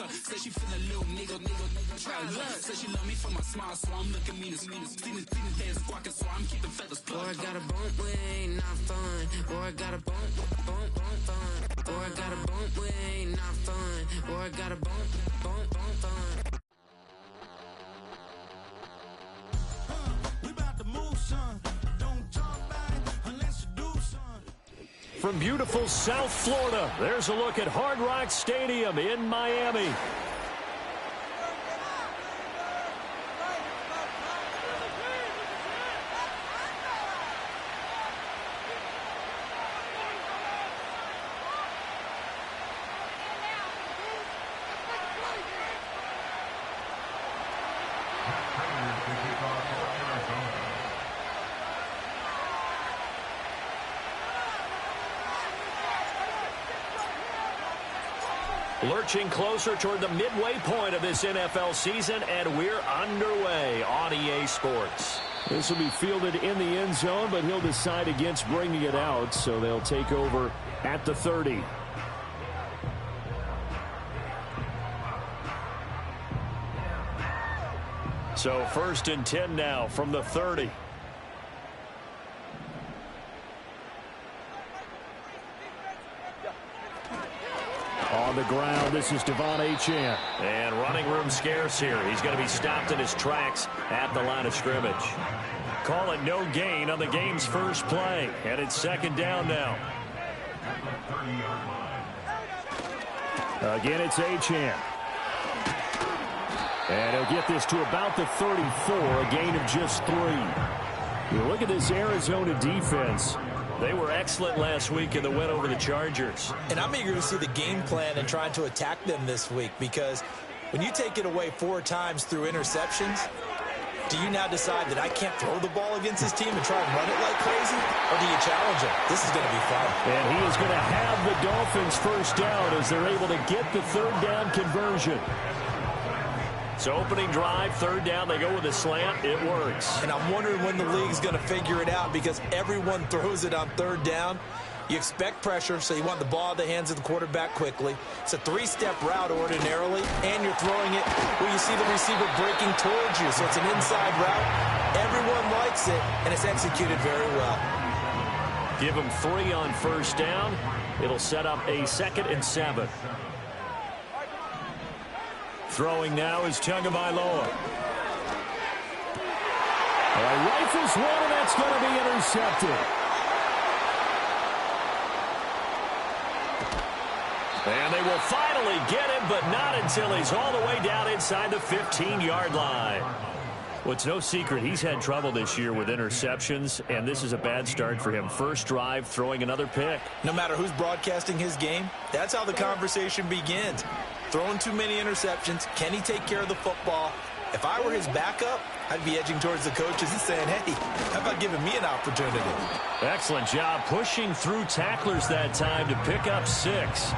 Say she feel a little nigga. Try luck. Say she love me for my smile, so I'm looking mean as Stealing heads squawking, so I'm keeping feathers plucked. Boy, I got a bump with ain't not fun. Boy, I got a bump fun. Boy, I got a bump with ain't not fun. Boy, I got a bump fun. We about to move, son. Don't talk back unless you do, son. From beautiful South Florida, there's a look at Hard Rock Stadium in Miami. Lurching closer toward the midway point of this NFL season, and we're underway on EA Sports. This will be fielded in the end zone, but he'll decide against bringing it out, so they'll take over at the 30. So 1st and 10 now from the 30. On the ground, this is Devon Achane. And running room scarce here. He's going to be stopped in his tracks at the line of scrimmage. Call it no gain on the game's first play. And it's 2nd down now. Again, it's Achane. And he'll get this to about the 34, a gain of just 3. You look at this Arizona defense. They were excellent last week in the win over the Chargers. And I'm eager to see the game plan and trying to attack them this week, because when you take it away 4 times through interceptions, do you now decide that I can't throw the ball against this team and try and run it like crazy? Or do you challenge them? This is going to be fun. And he is going to have the Dolphins first down as they're able to get the 3rd down conversion. So opening drive, 3rd down, they go with a slant. It works. And I'm wondering when the league's going to figure it out, because everyone throws it on 3rd down. You expect pressure, so you want the ball in the hands of the quarterback quickly. It's a 3-step route ordinarily, and you're throwing it where you see the receiver breaking towards you. So it's an inside route. Everyone likes it, and it's executed very well. Give him 3 on 1st down. It'll set up a 2nd and 7. Throwing now is Tagovailoa. Rifles one, and that's going to be intercepted. And they will finally get him, but not until he's all the way down inside the 15-yard line. Well, it's no secret he's had trouble this year with interceptions, and this is a bad start for him. First drive, throwing another pick. No matter who's broadcasting his game, that's how the conversation begins. Throwing too many interceptions. Can he take care of the football? If I were his backup, I'd be edging towards the coaches and saying, hey, how about giving me an opportunity? Excellent job pushing through tacklers that time to pick up 6.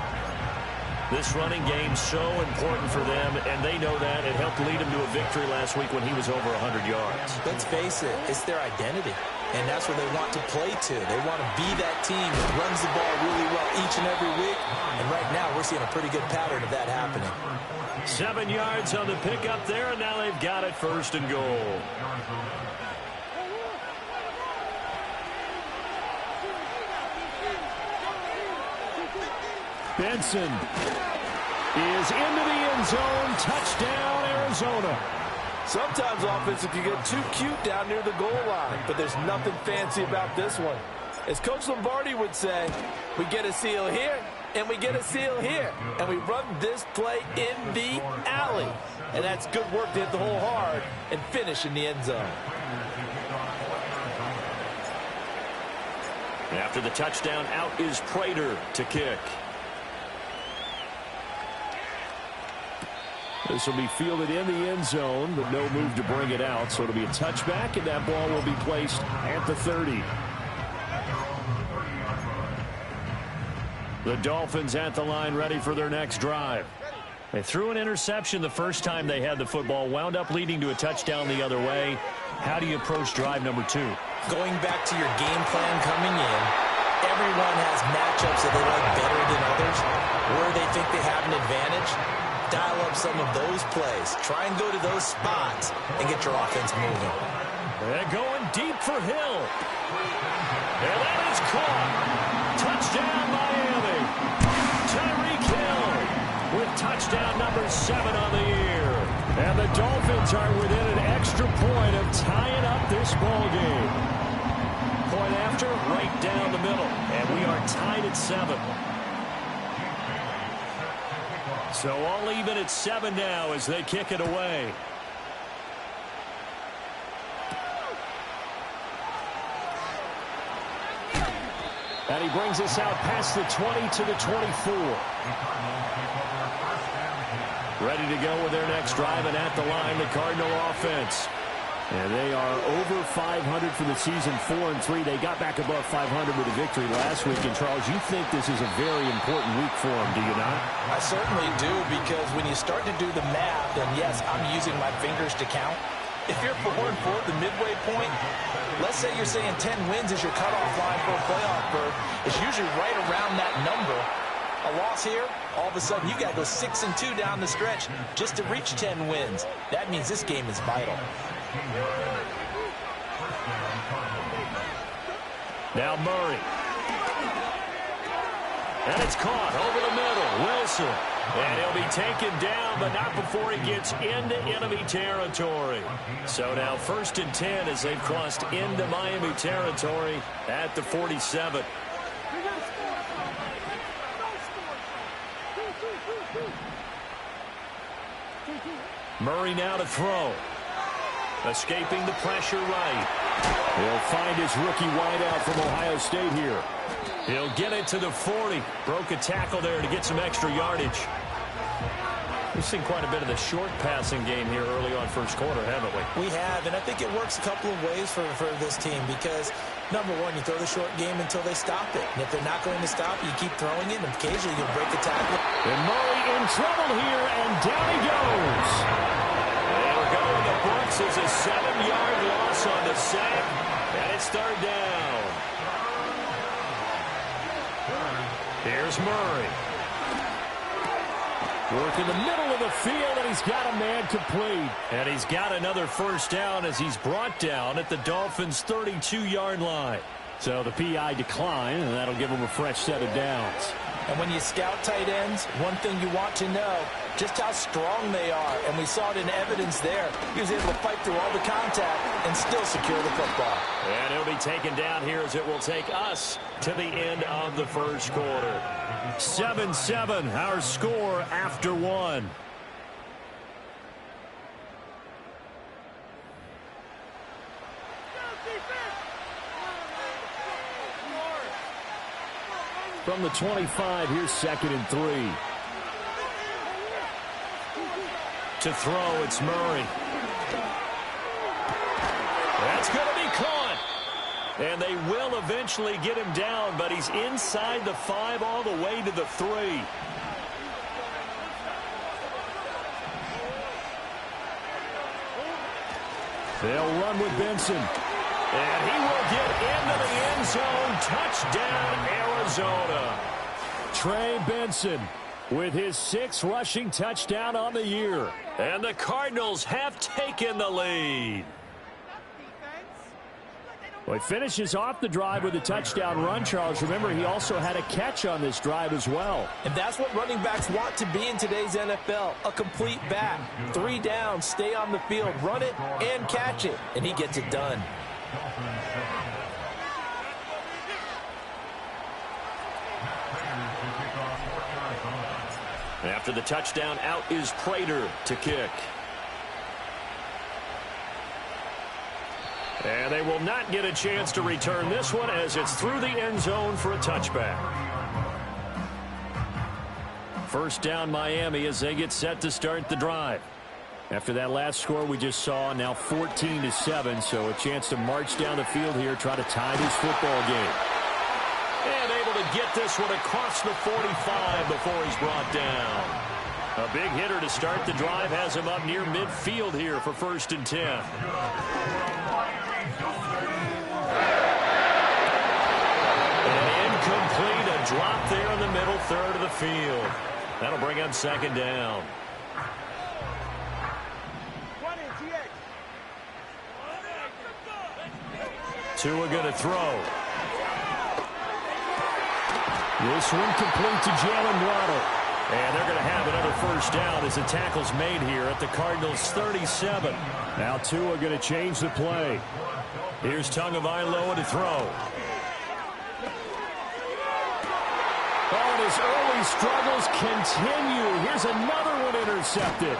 This running game so important for them, and they know that. It helped lead him to a victory last week when he was over 100 yards. Let's face it, it's their identity, and that's where they want to play to. They want to be that team that runs the ball really well each and every week, and right now we're seeing a pretty good pattern of that happening. 7 yards on the pickup there, and now they've got it 1st and goal. Benson is into the end zone. Touchdown, Arizona. Sometimes offense can get too cute down near the goal line, but there's nothing fancy about this one. As Coach Lombardi would say, we get a seal here, and we get a seal here, and we run this play in the alley. And that's good work to hit the hole hard and finish in the end zone. After the touchdown, out is Prater to kick. This will be fielded in the end zone, but no move to bring it out. So it'll be a touchback, and that ball will be placed at the 30. The Dolphins at the line, ready for their next drive. They threw an interception the first time they had the football, wound up leading to a touchdown the other way. How do you approach drive number 2? Going back to your game plan coming in, everyone has matchups that they like better than others, where they think they have an advantage. dial up some of those plays. Try and go to those spots and get your offense moving. They're going deep for Hill. And that is caught. Touchdown, Miami. Tyreek Hill with touchdown number 7 on the year. And the Dolphins are within an extra point of tying up this ball game. Point after, right down the middle. And we are tied at 7. So all even at 7 now as they kick it away. And he brings us out past the 20 to the 24. Ready to go with their next drive, and at the line, the Cardinal offense. And they are over 500 for the season, 4-3. They got back above 500 with a victory last week. And, Charles, you think this is a very important week for them, do you not? I certainly do, because when you start to do the math, and yes, I'm using my fingers to count. If you're 4-4 at the midway point, let's say you're saying 10 wins is your cutoff line for a playoff berth. It's usually right around that number. A loss here, all of a sudden you got to go 6-2 down the stretch just to reach 10 wins. That means this game is vital. Now Murray. And it's caught over the middle. Wilson. And he'll be taken down, but not before he gets into enemy territory. So now 1st and 10 as they've crossed into Miami territory at the 47. Murray now to throw. Escaping the pressure right. He'll find his rookie wideout from Ohio State here. He'll get it to the 40. Broke a tackle there to get some extra yardage. We've seen quite a bit of the short passing game here early on first quarter, haven't we? We have, and I think it works a couple of ways for this team because, number one, you throw the short game until they stop it. And if they're not going to stop it, you keep throwing it, and occasionally you'll break a tackle. And Murray in trouble here, and down he goes. And we're going to the books as a 7-yard loss on the sack, and it's 3rd down. Here's Murray. Work in the middle of the field, and he's got a man complete. And he's got another 1st down as he's brought down at the Dolphins' 32-yard line. So the PI decline, and that'll give him a fresh set of downs. And when you scout tight ends, one thing you want to know, just how strong they are. And we saw it in evidence there. He was able to fight through all the contact and still secure the football. And he'll be taken down here as it will take us to the end of the first quarter. 7-7, our score after 1. From the 25, here's 2nd and 3. To throw, it's Murray. That's going to be caught. And they will eventually get him down, but he's inside the 5 all the way to the 3. They'll run with Benson. And he will get into the end zone. Touchdown, Arizona. Trey Benson with his 6th rushing touchdown on the year. And the Cardinals have taken the lead. Well, he finishes off the drive with a touchdown run, Charles. Remember, he also had a catch on this drive as well. And that's what running backs want to be in today's NFL, a complete back. 3 down, stay on the field, run it, and catch it. And he gets it done. After the touchdown, out is Prater to kick. And they will not get a chance to return this one as it's through the end zone for a touchback. 1st down Miami as they get set to start the drive. After that last score we just saw, now 14-7, so a chance to march down the field here, try to tie this football game. And able to get this one across the 45 before he's brought down. A big hitter to start the drive has him up near midfield here for 1st and 10. And incomplete, a drop there in the middle 3rd of the field. That'll bring up 2nd down. Tua going to throw. This one complete to Jalen Waddle. And they're going to have another first down as the tackle's made here at the Cardinals' 37. Now Tua going to change the play. Here's Tagovailoa to throw. Oh, and his early struggles continue. Here's another one intercepted.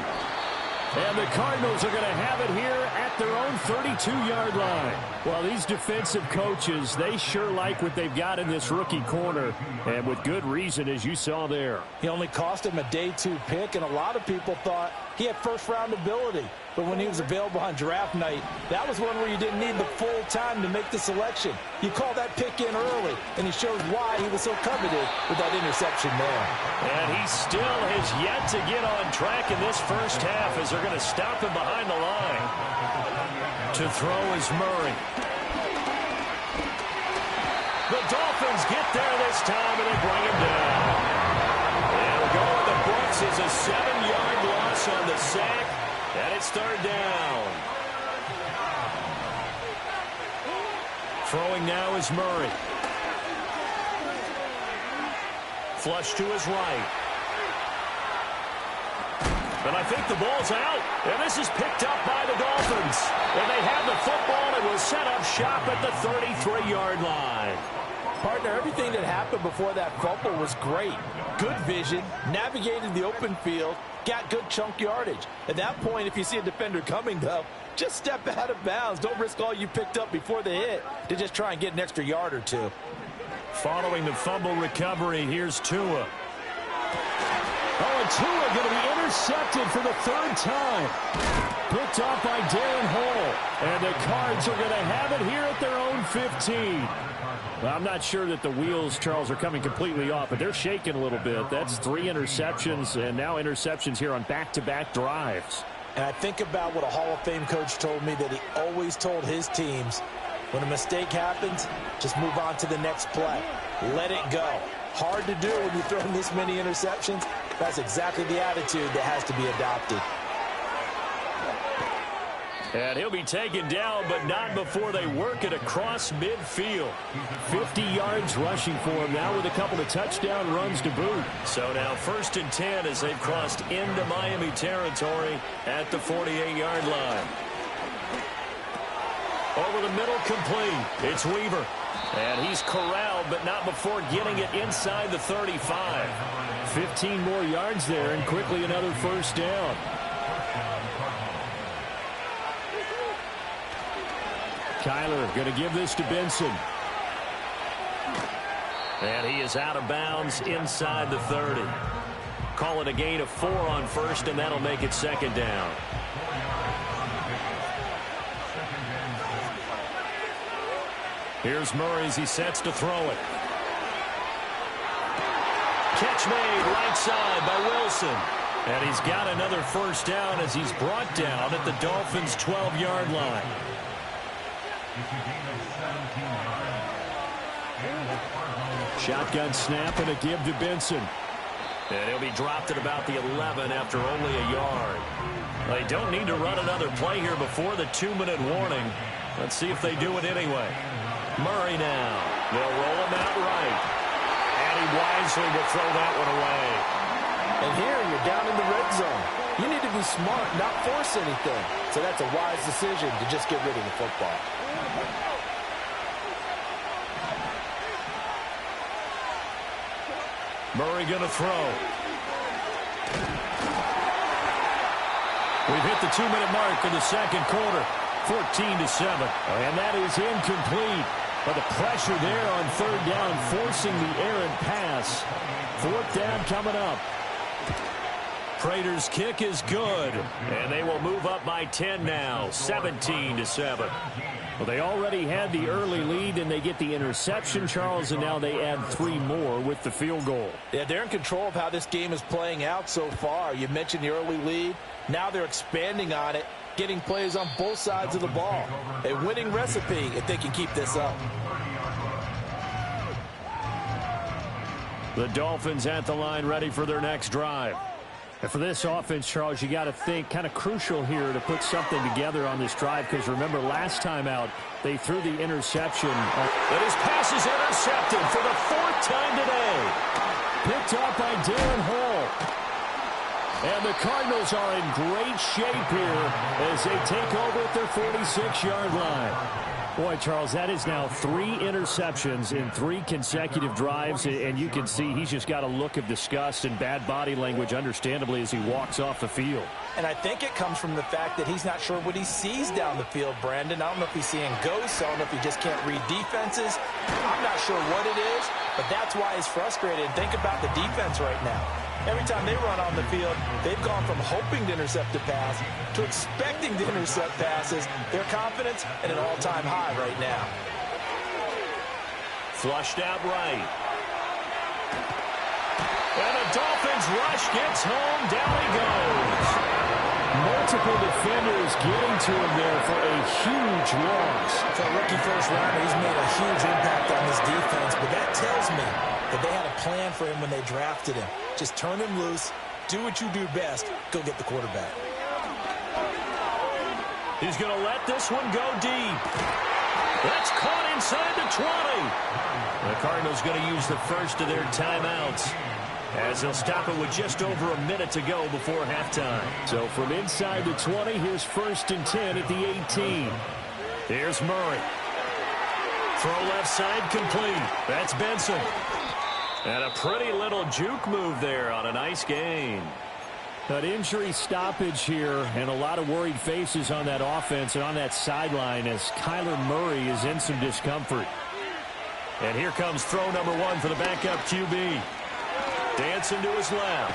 And the Cardinals are going to have it here at their own 32-yard line. Well, these defensive coaches, they sure like what they've got in this rookie corner, and with good reason, as you saw there. He only cost him a day 2 pick, and a lot of people thought he had first-round ability. But when he was available on draft night, that was one where you didn't need the full time to make the selection. You call that pick in early, and he shows why he was so coveted with that interception there. And he still has yet to get on track in this first half as they're going to stop him behind the line. To throw is Murray. The Dolphins get there this time, and they bring him down. And we'll go with the books as a 7-yard loss on the sack. And it's third down. Throwing now is Murray. Flush to his right. And I think the ball's out. And this is picked up by the Dolphins. And they have the football and will set up shop at the 33-yard line. Partner, everything that happened before that fumble was great. Good vision, navigated the open field, got good chunk yardage. At that point, if you see a defender coming, though, just step out of bounds. Don't risk all you picked up before the hit to just try and get an extra yard or two. Following the fumble recovery, here's Tua. Oh, and Tua going to be intercepted for the 3rd time. Picked off by Darren Hall. And the Cards are going to have it here at their own 15. Well, I'm not sure that the wheels, Charles, are coming completely off, but they're shaking a little bit. That's 3 interceptions, and now interceptions here on back-to-back drives. And I think about what a Hall of Fame coach told me that he always told his teams, when a mistake happens, just move on to the next play. Let it go. Hard to do when you throw in this many interceptions. That's exactly the attitude that has to be adopted. And he'll be taken down, but not before they work it across midfield. 50 yards rushing for him now with a couple of touchdown runs to boot. So now 1st and 10 as they've crossed into Miami territory at the 48-yard line. Over the middle, complete. It's Weaver. And he's corralled, but not before getting it inside the 35. 15 more yards there, and quickly another first down. Kyler going to give this to Benson. And he is out of bounds inside the 30. Call it a gain of 4 on 1st, and that'll make it 2nd down. Here's Murray as he sets to throw it. Catch made right side by Wilson. And he's got another first down as he's brought down at the Dolphins' 12-yard line. Shotgun snap and a give to Benson. And he'll be dropped at about the 11 after only a yard. They don't need to run another play here before the 2-minute warning. Let's see if they do it anyway. Murray now. They'll roll him out right. And he wisely will throw that one away. And here you're down in the red zone. You need to be smart, not force anything. So that's a wise decision to just get rid of the football. Murray going to throw. We've hit the 2-minute mark in the 2nd quarter. 14-7. And that is incomplete. But the pressure there on 3rd down, forcing the errant pass. 4th down coming up. Prater's kick is good. And they will move up by 10 now. 17-7. Well, they already had the early lead, and they get the interception, Charles, and now they add 3 more with the field goal. Yeah, they're in control of how this game is playing out so far. You mentioned the early lead. Now they're expanding on it, getting plays on both sides of the ball. A winning recipe if they can keep this up. The Dolphins at the line ready for their next drive. And for this offense, Charles, you got to think kind of crucial here to put something together on this drive, because remember last time out they threw the interception. But his pass is intercepted for the 4th time today. Picked up by Darren Hall. And the Cardinals are in great shape here as they take over at their 46-yard line. Boy, Charles, that is now 3 interceptions in 3 consecutive drives, and you can see he's just got a look of disgust and bad body language, understandably, as he walks off the field. And I think it comes from the fact that he's not sure what he sees down the field, Brandon. I don't know if he's seeing ghosts. I don't know if he just can't read defenses. I'm not sure what it is, but that's why he's frustrated. Think about the defense right now. Every time they run on the field, they've gone from hoping to intercept a pass to expecting to intercept passes. Their confidence at an all-time high right now. Flushed out right. And a Dolphins rush gets home. Down he goes. Multiple defenders getting to him there for a huge loss. For a rookie first rounder, he's made a huge impact on this defense, but that tells me that they had a plan for him when they drafted him. Just turn him loose, do what you do best, go get the quarterback. He's going to let this one go deep. That's caught inside the 20. The Cardinals going to use the first of their timeouts, as they'll stop it with just over a minute to go before halftime. So from inside the 20, here's 1st and 10 at the 18. Here's Murray. Throw left side complete. That's Benson. And a pretty little juke move there on a nice gain. An injury stoppage here, and a lot of worried faces on that offense and on that sideline as Kyler Murray is in some discomfort. And here comes throw number 1 for the backup QB. Dancing to his left.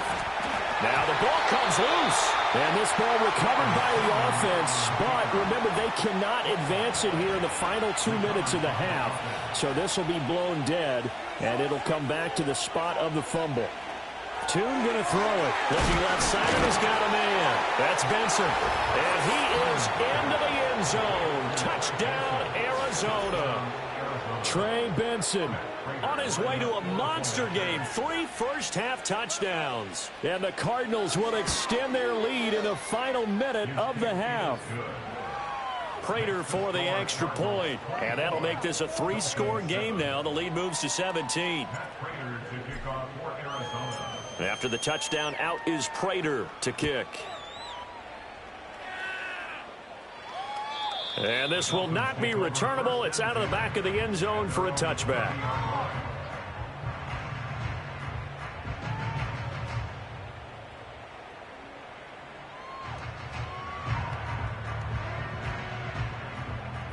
Now the ball comes loose. And this ball recovered by the offense. But remember, they cannot advance it here in the final 2 minutes of the half. So this will be blown dead, and it'll come back to the spot of the fumble. Toon going to throw it. Looking left side, and he's got a man. That's Benson. And he is into the end zone. Touchdown, Arizona. Trey Benson on his way to a monster game. 3 first-half touchdowns. And the Cardinals will extend their lead in the final minute of the half. Prater for the extra point. And that'll make this a 3-score game now. The lead moves to 17. After the touchdown, out is Prater to kick. And this will not be returnable. It's out of the back of the end zone for a touchback.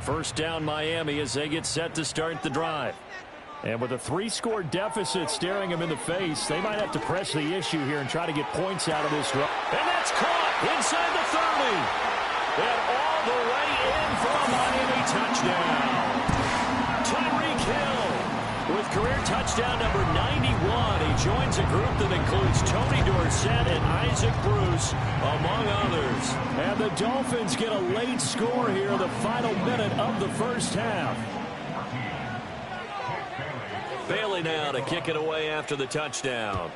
First down, Miami, as they get set to start the drive. And with a 3-score deficit staring them in the face, they might have to press the issue here and try to get points out of this drive. And that's caught inside the 30. And all the way in for a Miami touchdown. Tyreek Hill with career touchdown number 91. He joins a group that includes Tony Dorsett and Isaac Bruce, among others. And the Dolphins get a late score here in the final minute of the first half. Bailey now to kick it away after the touchdown.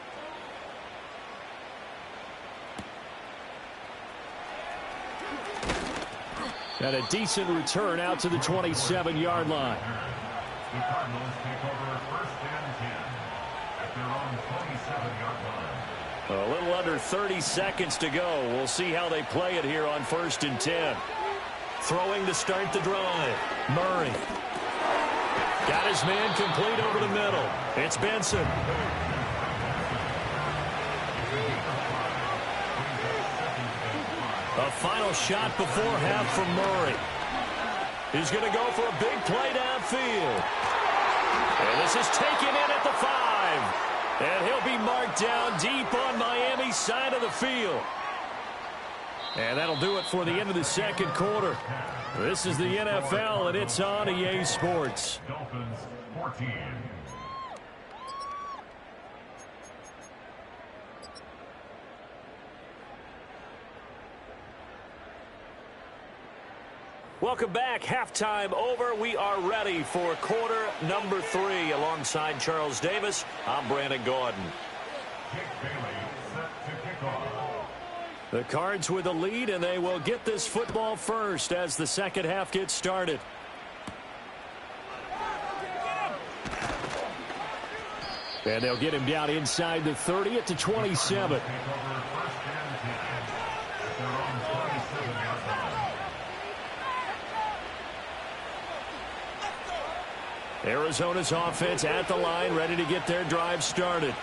And a decent return out to the 27-yard line. The Cardinals take over 1st and 10 at their own 27-yard line. A little under 30 seconds to go. We'll see how they play it here on 1st and 10. Throwing to start the drive. Murray. Got his man complete over the middle. It's Benson. A final shot before half from Murray. He's going to go for a big play downfield. And this is taken in at the 5. And he'll be marked down deep on Miami's side of the field. And that'll do it for the end of the second quarter. This is the NFL, and it's on EA Sports. Dolphins 14. Welcome back. Halftime over. We are ready for quarter number 3. Alongside Charles Davis, I'm Brandon Gordon. Jake Bailey set to kick off. The Cards with a lead, and they will get this football first as the second half gets started. And they'll get him down inside the 30 at the 27. Arizona's offense at the line, ready to get their drive started.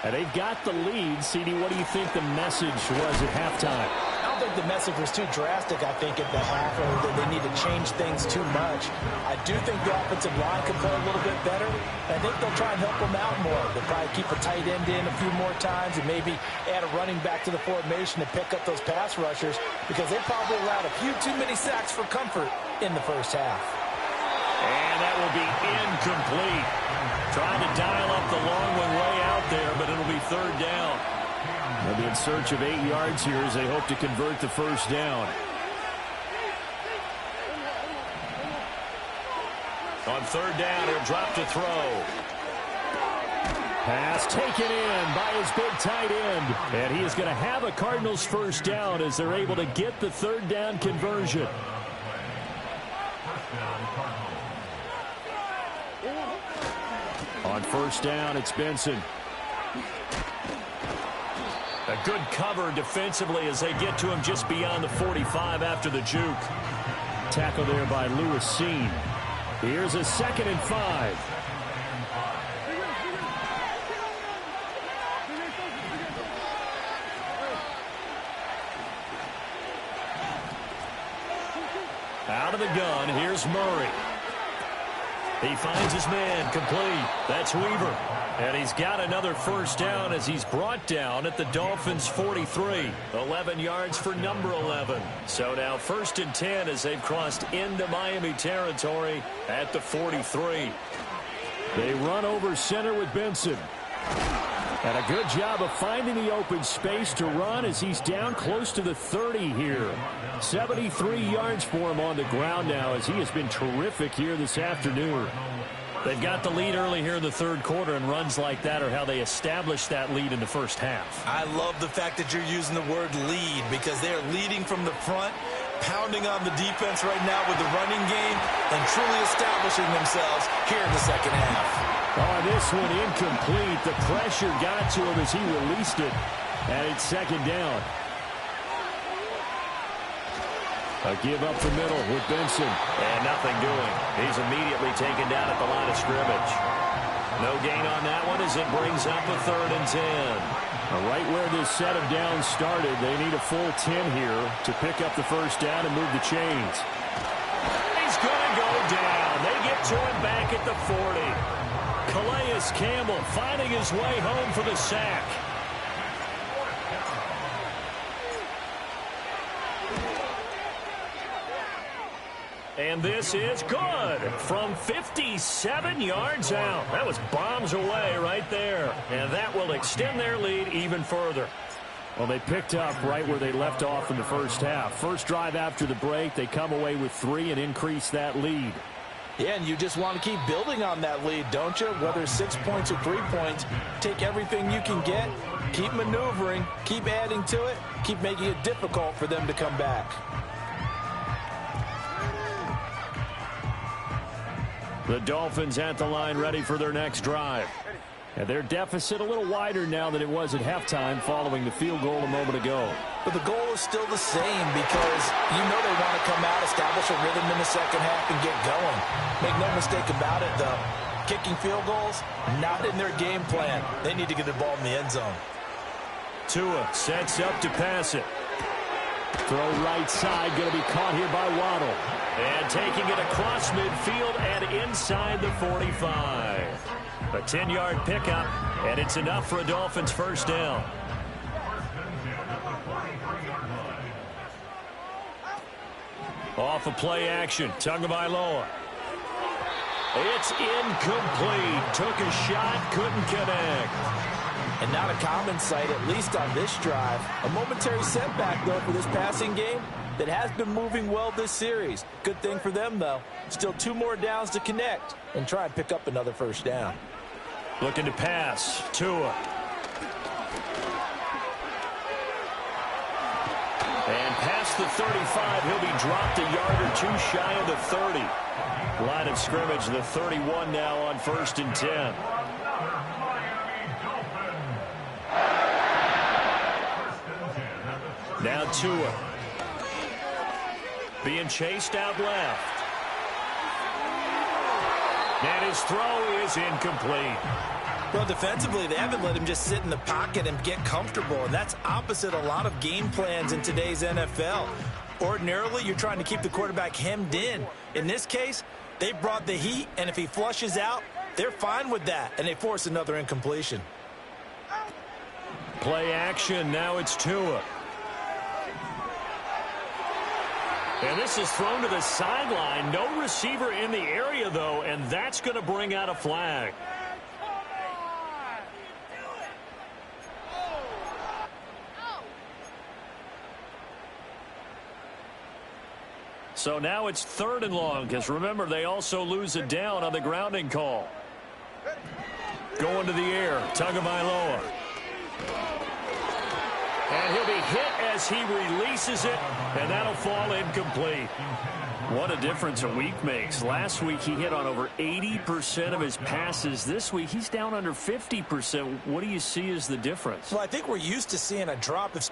And they've got the lead. CD, what do you think the message was at halftime? I don't think the message was too drastic, I think, at the half, or that they need to change things too much. I do think the offensive line can play a little bit better. I think they'll try and help them out more. They'll probably keep a tight end in a few more times and maybe add a running back to the formation to pick up those pass rushers, because they probably allowed a few too many sacks for comfort in the first half. And that will be incomplete. Trying to dial up the long one way out there, but it'll be third down. They'll be in search of 8 yards here as they hope to convert the first down. On third down, he'll drop to throw. Pass taken in by his big tight end. And he is going to have a Cardinals first down as they're able to get the third down conversion. On first down, it's Benson. A good cover defensively as they get to him just beyond the 45 after the juke. Tackle there by Lewis Seen. Here's a 2nd and 5. Out of the gun, here's Murray. He finds his man, complete. That's Weaver. And he's got another first down as he's brought down at the Dolphins' 43. 11 yards for number 11. So now 1st and 10 as they've crossed into Miami territory at the 43. They run over center with Benson. And a good job of finding the open space to run as he's down close to the 30 here. 73 yards for him on the ground now as he has been terrific here this afternoon. They've got the lead early here in the third quarter, and runs like that are how they establish that lead in the first half. I love the fact that you're using the word lead, because they're leading from the front, pounding on the defense right now with the running game, and truly establishing themselves here in the second half. Oh, this one incomplete. The pressure got to him as he released it, and it's 2nd down. A give up the middle with Benson. And nothing doing. He's immediately taken down at the line of scrimmage. No gain on that one as it brings up a 3rd and 10. Right where this set of downs started, they need a full 10 here to pick up the first down and move the chains. He's going to go down. They get to him back at the 40. Calais Campbell finding his way home for the sack. And this is good from 57 yards out. That was bombs away right there. And that will extend their lead even further. Well, they picked up right where they left off in the first half. First drive after the break, they come away with 3 and increase that lead. Yeah, and you just want to keep building on that lead, don't you? Whether 6 points or 3 points, take everything you can get, keep maneuvering, keep adding to it, keep making it difficult for them to come back. The Dolphins at the line, ready for their next drive. And their deficit a little wider now than it was at halftime following the field goal a moment ago. But the goal is still the same, because you know they want to come out, establish a rhythm in the second half, and get going. Make no mistake about it, though. Kicking field goals, not in their game plan. They need to get the ball in the end zone. Tua sets up to pass it. Throw right side, going to be caught here by Waddle. And taking it across midfield and inside the 45. A 10-yard pickup, and it's enough for a Dolphins first down. Off of play action, Tagovailoa. It's incomplete. Took a shot, couldn't connect. And not a common sight, at least on this drive. A momentary setback, though, for this passing game that has been moving well this series. Good thing for them, though. Still 2 more downs to connect and try and pick up another first down. Looking to pass. Tua. past the 35. He'll be dropped a yard or two shy of the 30. Line of scrimmage, the 31 now on 1st and 10. Now Tua. Being chased out left. And his throw is incomplete. Well, defensively, they haven't let him just sit in the pocket and get comfortable, and that's opposite a lot of game plans in today's NFL. Ordinarily, you're trying to keep the quarterback hemmed in. In this case, they brought the heat, and if he flushes out, they're fine with that, and they force another incompletion. Play action, now it's Tua. And this is thrown to the sideline. No receiver in the area, though, and that's going to bring out a flag. So now it's 3rd and long, because remember, they also lose a down on the grounding call. Going to the air, Tagovailoa. And he'll be hit as he releases it, and that'll fall incomplete. What a difference a week makes. Last week he hit on over 80% of his passes. This week he's down under 50%. What do you see as the difference? Well, I think we're used to seeing a drop of...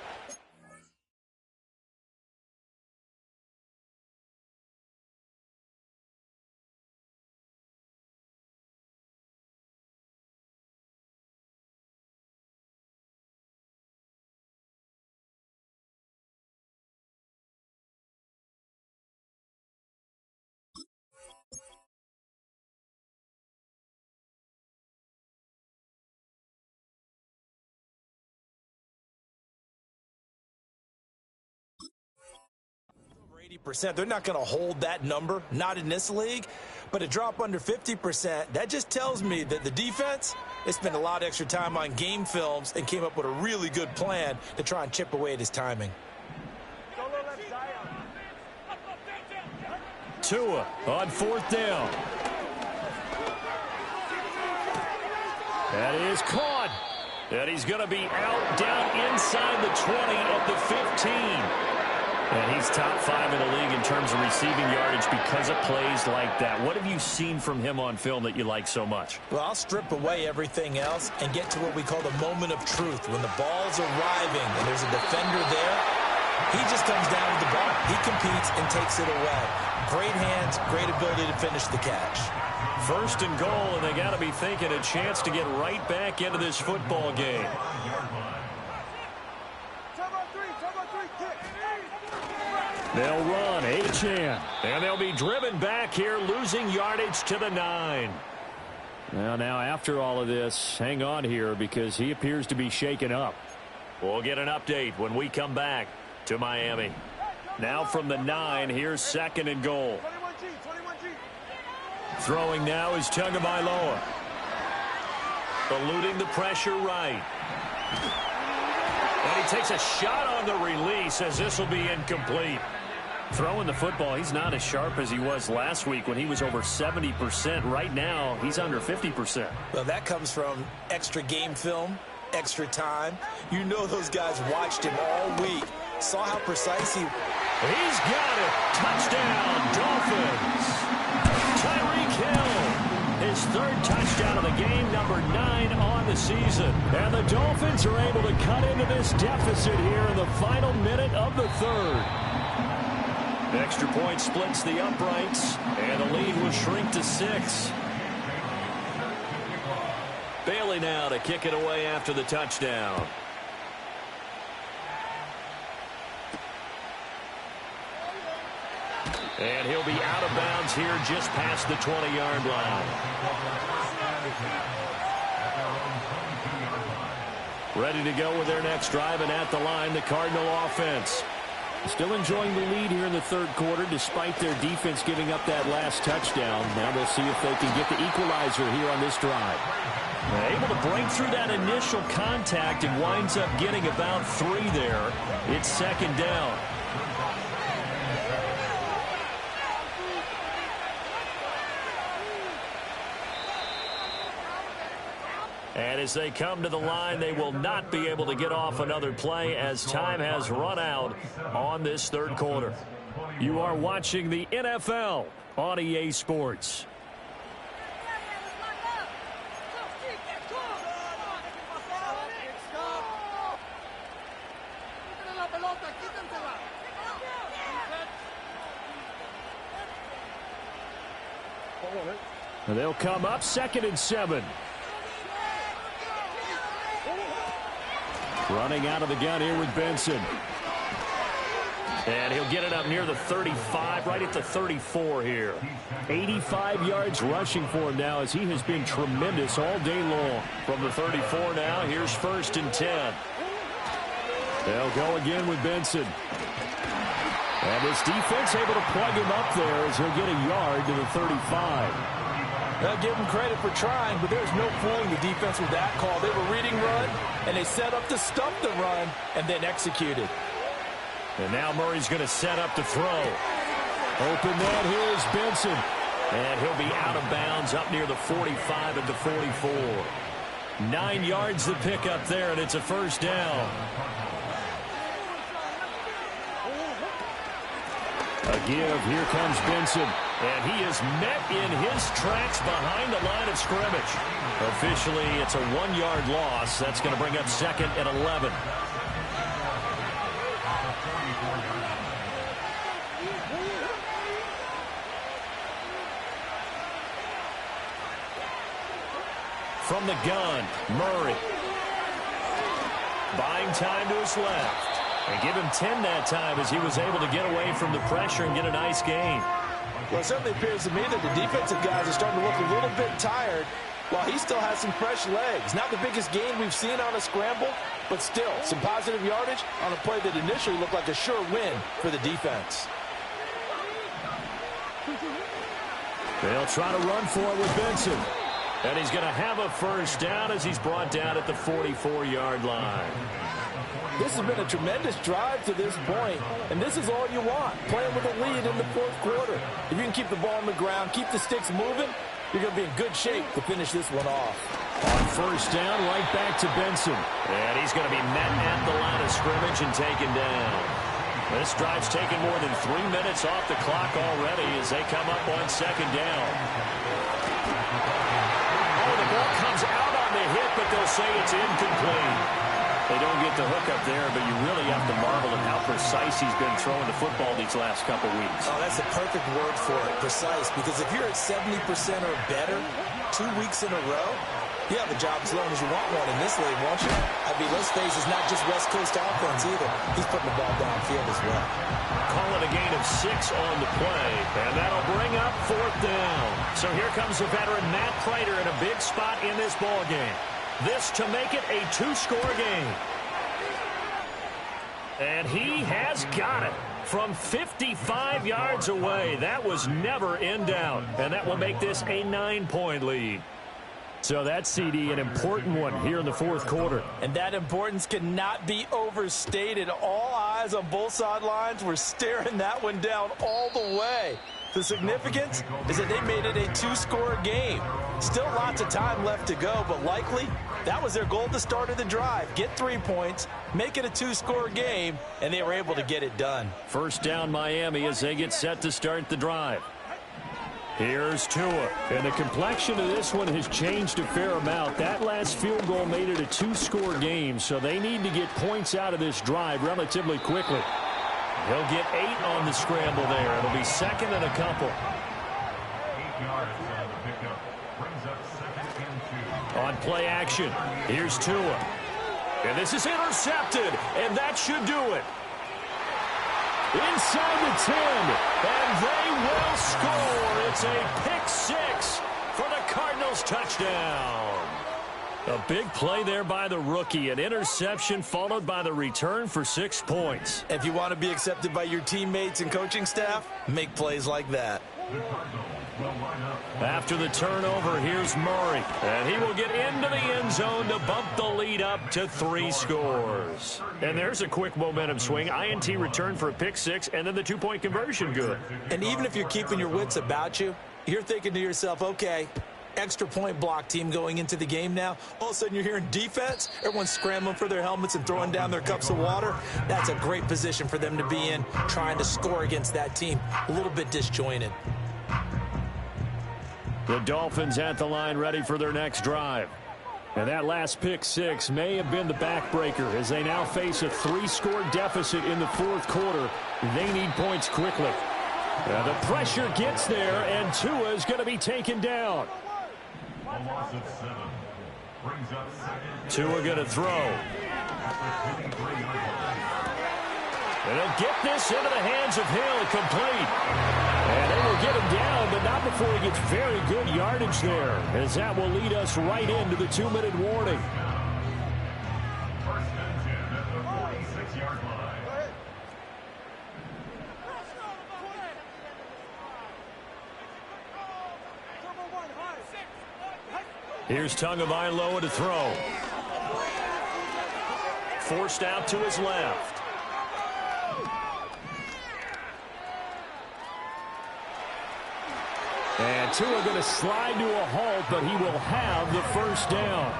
over 80%. They're not going to hold that number, not in this league. But a drop under 50%, that just tells me that the defense, they spent a lot of extra time on game films and came up with a really good plan to try and chip away at his timing. Tua on 4th down. That is caught. And he's going to be out down inside the 20 at the 15. And he's top 5 in the league in terms of receiving yardage because of plays like that. What have you seen from him on film that you like so much? Well, I'll strip away everything else and get to what we call the moment of truth. When the ball's arriving and there's a defender there, he just comes down with the ball. He competes and takes it away. Great hands, great ability to finish the catch. 1st and goal, and they got to be thinking a chance to get right back into this football game. They'll run, Achan, and they'll be driven back here, losing yardage to the 9. Well, now after all of this, hang on here because he appears to be shaken up. We'll get an update when we come back to Miami. Now from the 9, here's 2nd and goal. Throwing now is Tagovailoa. Eluding the pressure right. And he takes a shot on the release as this will be incomplete. Throwing the football, he's not as sharp as he was last week when he was over 70%. Right now, he's under 50%. Well, that comes from extra game film, extra time. You know those guys watched him all week, saw how precise he... He's got it. Touchdown, Dolphins. Tyreek Hill, his 3rd touchdown of the game, number 9 on the season. And the Dolphins are able to cut into this deficit here in the final minute of the 3rd. Extra point splits the uprights, and the lead will shrink to 6. Bailey now to kick it away after the touchdown. And he'll be out of bounds here just past the 20-yard line. Ready to go with their next drive, and at the line, the Cardinal offense. Still enjoying the lead here in the 3rd quarter despite their defense giving up that last touchdown. Now they'll see if they can get the equalizer here on this drive. Able to break through that initial contact and winds up getting about 3 there. It's 2nd down. And as they come to the line, they will not be able to get off another play as time has run out on this third quarter. You are watching the NFL on EA Sports. And they'll come up 2nd and 7. Running out of the gun here with Benson. And he'll get it up near the 35, right at the 34 here. 85 yards rushing for him now as he has been tremendous all day long. From the 34 now, here's 1st and 10. They'll go again with Benson. And this defense able to plug him up there as he'll get a yard to the 35. I'll give him credit for trying, but there's no fooling the defense with that call. They were reading run, and they set up to stop the run, and then executed. And now Murray's going to set up to throw. Open net, here's Benson. And he'll be out of bounds up near the 45 at the 44. 9 yards to pick up there, and it's a 1st down. A give, here comes Benson. And he is met in his tracks behind the line of scrimmage. Officially, it's a 1-yard loss. That's going to bring up 2nd and 11. From the gun, Murray. Buying time to his left. And give him 10 that time as he was able to get away from the pressure and get a nice gain. Well, it certainly appears to me that the defensive guys are starting to look a little bit tired while he still has some fresh legs. Not the biggest gain we've seen on a scramble, but still some positive yardage on a play that initially looked like a sure win for the defense. They'll try to run for it with Benson. And he's going to have a 1st down as he's brought down at the 44-yard line. This has been a tremendous drive to this point, and this is all you want, playing with a lead in the 4th quarter. If you can keep the ball on the ground, keep the sticks moving, you're going to be in good shape to finish this one off. On 1st down, right back to Benson. And he's going to be met at the line of scrimmage and taken down. This drive's taken more than 3 minutes off the clock already as they come up on 2nd down. Oh, the ball comes out on the hit, but they'll say it's incomplete. They don't get the hook up there, but you really have to marvel at how precise he's been throwing the football these last couple weeks. Oh, that's a perfect word for it, precise, because if you're at 70% or better 2 weeks in a row, you have a job as long as you want one in this league, won't you? I mean, let's face it, it's not just West Coast offense either. He's putting the ball downfield as well. Call it a gain of 6 on the play, and that'll bring up 4th down. So here comes the veteran Matt Prater in a big spot in this ball game. This to make it a 2-score game. And he has got it from 55 yards away. That was never in doubt. And that will make this a 9-point lead. So that CD, an important one here in the 4th quarter. And that importance cannot be overstated. All eyes on both sidelines were staring that one down all the way. The significance is that they made it a 2-score game. Still lots of time left to go, but likely that was their goal at the start of the drive. Get 3 points, make it a 2-score game, and they were able to get it done. 1st down Miami as they get set to start the drive. Here's Tua. And the complexion of this one has changed a fair amount. That last field goal made it a 2-score game, so they need to get points out of this drive relatively quickly. He'll get 8 on the scramble there. It'll be 2nd and a couple. 8 yards on the pickup. Brings up 2nd and 2. On play action, here's Tua. And this is intercepted, and that should do it. Inside the 10, and they will score. It's a pick-6 for the Cardinals touchdown. A big play there by the rookie. An interception followed by the return for 6 points. If you want to be accepted by your teammates and coaching staff, make plays like that. After the turnover, here's Murray. And he will get into the end zone to bump the lead up to 3 scores. And there's a quick momentum swing. INT return for a pick-6, and then the 2-point conversion good. And even if you're keeping your wits about you, you're thinking to yourself, okay, extra point block team going into the game now. All of a sudden you're hearing defense. Everyone's scrambling for their helmets and throwing down their cups of water. That's a great position for them to be in, trying to score against that team. A little bit disjointed. The Dolphins at the line ready for their next drive. And that last pick six may have been the backbreaker as they now face a 3-score deficit in the fourth quarter. They need points quickly. The pressure gets there, and Tua is going to be taken down. A loss of 7. Brings up second. Tua going to throw. And he'll get this into the hands of Hill, complete. And they will get him down, but not before he gets very good yardage there, as that will lead us right into the 2-minute warning. First and 10 at the 46-yard line. Here's Tagovailoa to throw. Forced out to his left. And Tua going to slide to a halt, but he will have the first down.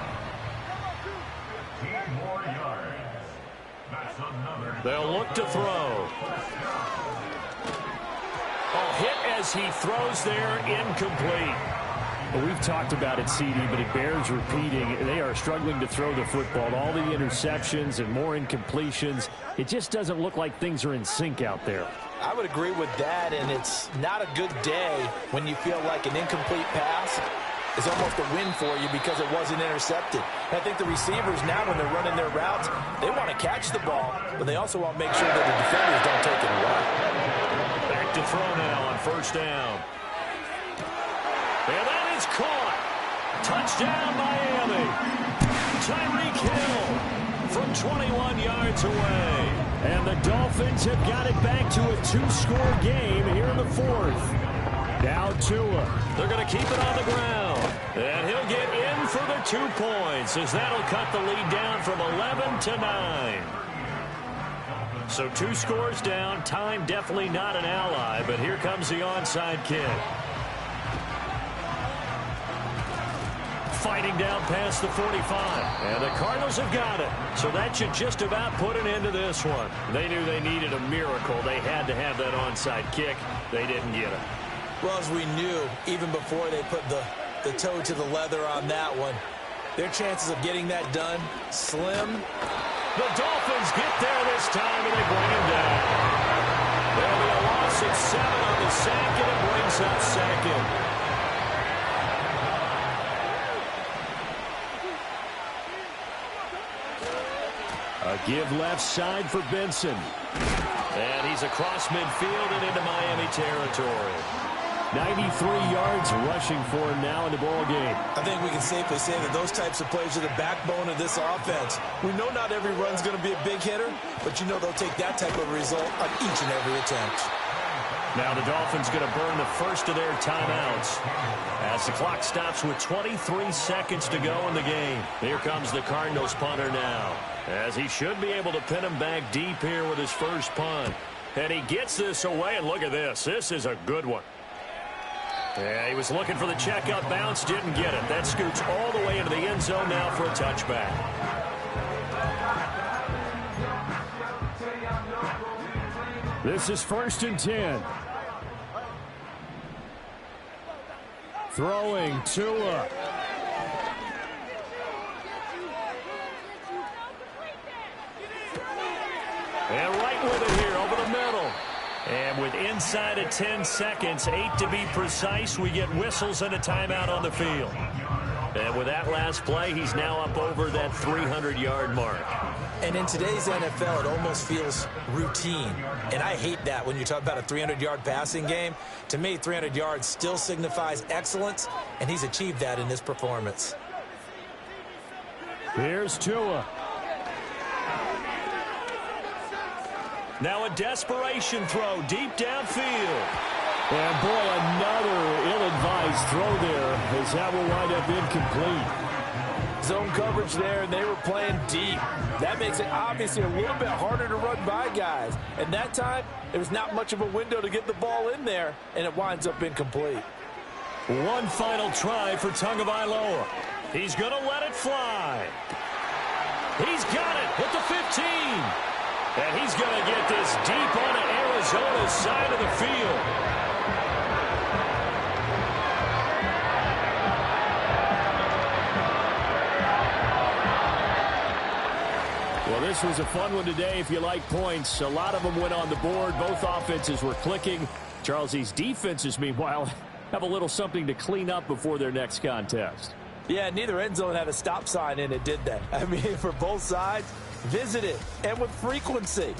15 more yards. That's another. They'll look to throw. Oh, hit as he throws there, incomplete. Well, we've talked about it, CD, but it bears repeating. They are struggling to throw the football. All the interceptions and more incompletions. It just doesn't look like things are in sync out there. I would agree with that, and it's not a good day when you feel like an incomplete pass is almost a win for you because it wasn't intercepted. And I think the receivers now, when they're running their routes, they want to catch the ball, but they also want to make sure that the defenders don't take it away. Back to throw now on first down. And that is caught. Touchdown, Miami. Tyreek Hill from 21 yards away. And the Dolphins have got it back to a 2-score game here in the fourth. Now Tua. They're going to keep it on the ground. And he'll get in for the 2 points as that'll cut the lead down from 11 to 9. So 2 scores down. Time definitely not an ally, but here comes the onside kick. Fighting down past the 45. And the Cardinals have got it. So that should just about put an end to this one. They knew they needed a miracle. They had to have that onside kick. They didn't get it. Well, as we knew, even before they put the toe to the leather on that one, their chances of getting that done, slim. The Dolphins get there this time, and they bring him down. There'll be a loss of 7 on the sack, and it brings up second. A give left side for Benson. And he's across midfield and into Miami territory. 93 yards rushing for him now in the ball game. I think we can safely say that those types of plays are the backbone of this offense. We know not every run's going to be a big hitter, but you know they'll take that type of result on each and every attempt. Now the Dolphins going to burn the first of their timeouts as the clock stops with 23 seconds to go in the game. Here comes the Cardinals punter now, as he should be able to pin him back deep here with his first punt. And he gets this away, and look at this. This is a good one. Yeah, he was looking for the checkup bounce, didn't get it. That scoots all the way into the end zone now for a touchback. This is 1st and 10. Throwing Tua. And right with it here over the middle. And with inside of 10 seconds, 8 to be precise, we get whistles and a timeout on the field. And with that last play, he's now up over that 300-yard mark. And in today's NFL, it almost feels routine. And I hate that when you talk about a 300-yard passing game. To me, 300 yards still signifies excellence, and he's achieved that in this performance. Here's Tua. Now a desperation throw deep downfield. And boy, another ill-advised throw there as that will wind up incomplete. Zone coverage there, and they were playing deep. That makes it obviously a little bit harder to run by guys. And that time, there was not much of a window to get the ball in there, and it winds up incomplete. One final try for Tagovailoa. He's going to let it fly. He's got it at the 15. And he's going to get this deep onto Arizona's side of the field. Well, this was a fun one today if you like points. A lot of them went on the board. Both offenses were clicking. Charles, these defenses, meanwhile, have a little something to clean up before their next contest. Yeah, neither end zone had a stop sign in it, did they? I mean, for both sides, visit it, and with frequency.